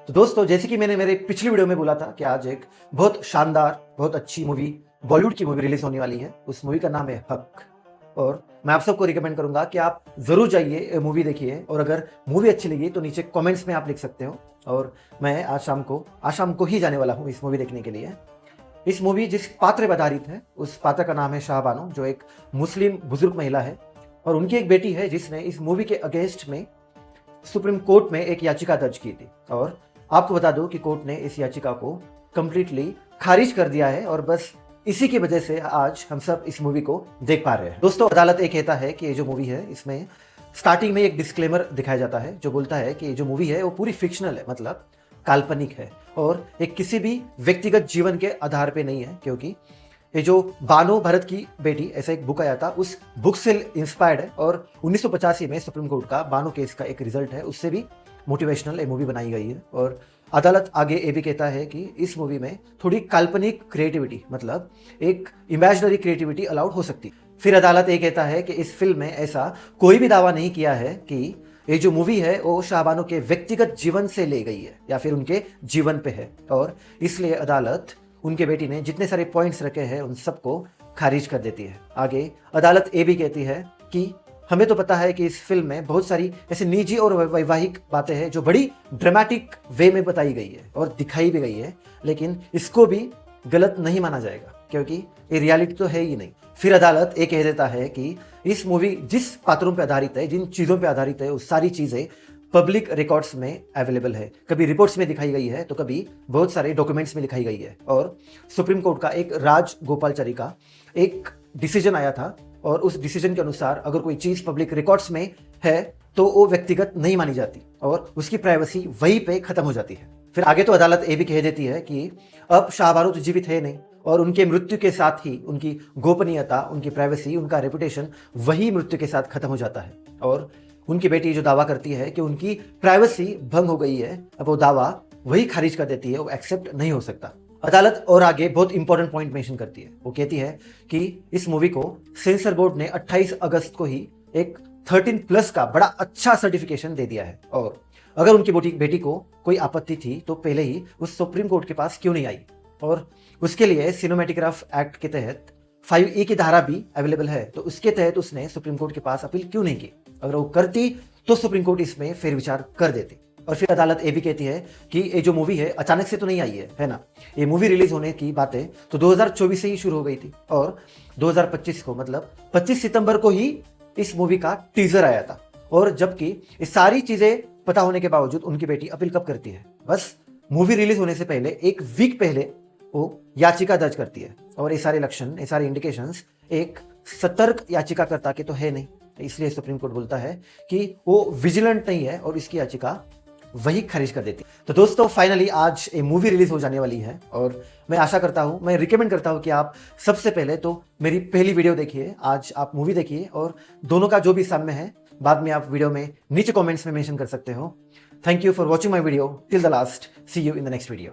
तो दोस्तों, जैसे कि मैंने मेरे पिछली वीडियो में बोला था कि आज एक बहुत शानदार, बहुत अच्छी मूवी, बॉलीवुड की मूवी रिलीज होने वाली है। उस मूवी का नाम है हक। और मैं आप सबको रिकमेंड करूंगा कि आप जरूर जाइए ये मूवी देखिए। और अगर मूवी अच्छी लगी तो नीचे कमेंट्स में आप लिख सकते हो। और मैं आज शाम को ही जाने वाला हूँ इस मूवी देखने के लिए। इस मूवी जिस पात्र पर आधारित है उस पात्र का नाम है शाहबानो, जो एक मुस्लिम बुजुर्ग महिला है और उनकी एक बेटी है जिसने इस मूवी के अगेंस्ट में सुप्रीम कोर्ट में एक याचिका दर्ज की थी। और आपको बता दूं कि कोर्ट ने इस याचिका को कंप्लीटली खारिज कर दिया है और बस इसी की वजह से आज हम सब इस मूवी को देख पा रहे हैं। दोस्तों, अदालत ये कहता है कि ये जो मूवी है इसमें स्टार्टिंग में एक डिस्क्लेमर दिखाया जाता है जो बोलता है कि ये जो मूवी है वो पूरी फिक्शनल है, मतलब काल्पनिक है और एक किसी भी व्यक्तिगत जीवन के आधार पे नहीं है। क्योंकि ये जो बानो भरत की बेटी ऐसा एक बुक आया था, उस बुक से इंस्पायर्ड है और 1985 में सुप्रीम कोर्ट का बानो केस का एक रिजल्ट है, उससे भी मोटिवेशनल एक मूवी बनाई गई है। और अदालत आगे ये भी कहता है कि इस मूवी में थोड़ी काल्पनिक क्रिएटिविटी, मतलब एक इमेजिनरी क्रिएटिविटी अलाउड हो सकती है। फिर अदालत ये कहता है कि इस फिल्म में ऐसा कोई भी दावा नहीं किया है कि ये जो मूवी है वो शाहबानो के व्यक्तिगत जीवन से ले गई है या फिर उनके जीवन पे है। और इसलिए अदालत उनके बेटी ने जितने सारे पॉइंट्स रखे हैं उन सबको खारिज कर देती है। आगे अदालत ये भी कहती है कि हमें तो पता है कि इस फिल्म में बहुत सारी ऐसी निजी और वैवाहिक बातें हैं जो बड़ी ड्रामेटिक वे में बताई गई है और दिखाई भी गई है, लेकिन इसको भी गलत नहीं माना जाएगा क्योंकि ये रियलिटी तो है ही नहीं। फिर अदालत ये कह देता है कि इस मूवी जिस पात्रों पर आधारित है, जिन चीज़ों पर आधारित है, वो सारी चीज़ें पब्लिक रिकॉर्ड्स में अवेलेबल है। कभी रिपोर्ट्स में दिखाई गई है तो कभी बहुत सारे डॉक्यूमेंट्स में लिखाई गई है। और सुप्रीम कोर्ट का एक राजगोपालचारी का एक डिसीजन आया था और उस डिसीजन के अनुसार अगर कोई चीज़ पब्लिक रिकॉर्ड्स में है तो वो व्यक्तिगत नहीं मानी जाती और उसकी प्राइवेसी वहीं पे खत्म हो जाती है। फिर आगे तो अदालत ये भी कह देती है कि अब शाहबानो तो जीवित है नहीं और उनके मृत्यु के साथ ही उनकी गोपनीयता, उनकी प्राइवेसी, उनका रेपुटेशन वही मृत्यु के साथ खत्म हो जाता है। और उनकी बेटी जो दावा करती है कि उनकी प्राइवेसी भंग हो गई है, अब वो दावा वही खारिज कर देती है, वो एक्सेप्ट नहीं हो सकता। अदालत और आगे बहुत इंपॉर्टेंट पॉइंट मेंशन करती है। वो कहती है कि इस मूवी को सेंसर बोर्ड ने 28 अगस्त को ही एक 13+ का बड़ा अच्छा सर्टिफिकेशन दे दिया है। और अगर उनकी बेटी को कोई आपत्ति थी तो पहले ही उस सुप्रीम कोर्ट के पास क्यों नहीं आई। और उसके लिए सिनेमेटोग्राफ एक्ट के तहत 5E की धारा भी अवेलेबल है, तो उसके तहत उसने सुप्रीम कोर्ट के पास अपील क्यों नहीं की। अगर वो करती तो सुप्रीम कोर्ट इसमें फेरविचार कर देती। और फिर अदालत ये भी कहती है कि ये जो मूवी है अचानक से तो नहीं आई है ना। ये मूवी रिलीज होने की बातें तो 2024 से ही शुरू हो गई थी और 2025 को, मतलब 25 सितंबर को ही इस मूवी का टीजर आया था। और जबकि ये सारी चीजें पता होने के बावजूद उनकी बेटी अपील कब करती है? बस मूवी रिलीज होने से पहले, एक वीक पहले वो याचिका दर्ज करती है। और ये सारे लक्षण, ये सारे इंडिकेशंस एक सतर्क याचिकाकर्ता के तो है नहीं, इसलिए सुप्रीम कोर्ट बोलता है कि वो विजिलेंट नहीं है और इसकी याचिका वही खारिज कर देती। तो दोस्तों, फाइनली आज ये मूवी रिलीज हो जाने वाली है और मैं आशा करता हूँ, मैं रिकमेंड करता हूँ कि आप सबसे पहले तो मेरी पहली वीडियो देखिए, आज आप मूवी देखिए और दोनों का जो भी साम्य है बाद में आप वीडियो में नीचे कमेंट्स में मेंशन कर सकते हो। Thank you for watching my video till the last. See you in the next video.